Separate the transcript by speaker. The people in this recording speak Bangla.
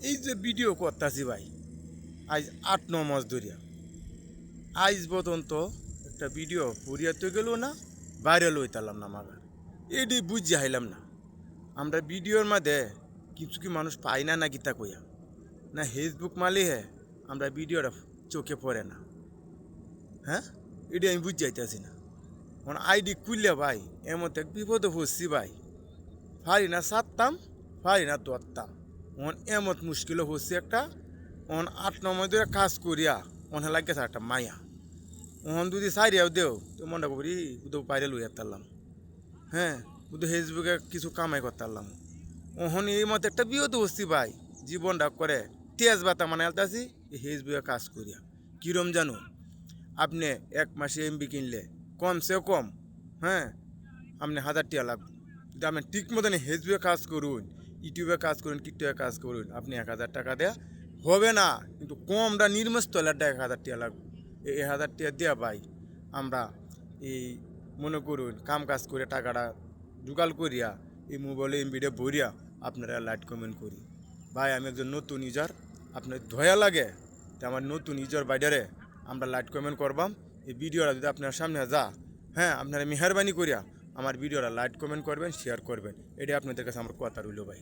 Speaker 1: এই যে ভিডিও করতেছি ভাই, আজ 8-9 মাস ধরিয়া আজ পর্যন্ত একটা ভিডিও পুরিয়াতে গেল না, ভাইরাল হইতালাম না মাগার। এডি বুঝি হাইলাম না, আমরা ভিডিওর মাঝে কিছু কি মানুষ পাই না নাকি তা কইয়া, না ফেসবুক মালি হে আমরা ভিডিওটা চোখে পড়ে না। হ্যাঁ, এটি আমি বুঝ যাইতেছি না। এখন আইডি খুললে ভাই এমন এক বিপদে পড়ছি ভাই, পারি না সারতাম, পারি না দৌড়তাম। ওন এমত মুশকিলও হচ্ছে একটা। ওন 8-9 মাস ধরে কাজ করিয়া ওনে লাগেছে একটা মায়া। ওহন যদি সাইরিয়াও দেও তো মনটা করি উদো বাইরে লইয়া তারলাম। হ্যাঁ, উদো ফেসবুকে কিছু কামাই করতারলাম। ওহন এই মতো একটা বিপদে হচ্ছি ভাই, জীবনটা করে তেজ বাতা মানে আলতাছি এই ফেসবুকে কাজ করিয়া। কিরম জানো, আপনি 1 মাসে এমবি কিনলে কমসে কম, হ্যাঁ, আপনি 1000 টাকা লাগবে। যদি আপনি ঠিক মতন ফেসবুকে কাজ করুন, ইউটিউবে কাজ করুন, টিকটকে কাজ করুন, আপনি 1000 টাকা দেয়া হবে না। কিন্তু কমটা নির্মস্তলাটা 1000 টাকা লাগবে। এই 1000 টাকা দেওয়া ভাই আমরা এই মনে করুন কাম কাজ করে টাকাটা জোগাড় করিয়া এই মোবাইলে এমবিটা ভরিয়া আপনারা লাইট কমেন্ট করি। ভাই আমি একজন নতুন ইউজার, আপনার ধয়া লাগে তো আমার নতুন ইউজার বাইডারে আমরা লাইট কমেন্ট করবাম। এই ভিডিওটা যদি আপনার সামনে যা, হ্যাঁ, আপনারা মেহরবানি করিয়া আমার ভিডিওটা লাইক কমেন্ট করবেন, শেয়ার করবেন। এটাই আপনাদের কাছে আমার কথা রইল ভাই।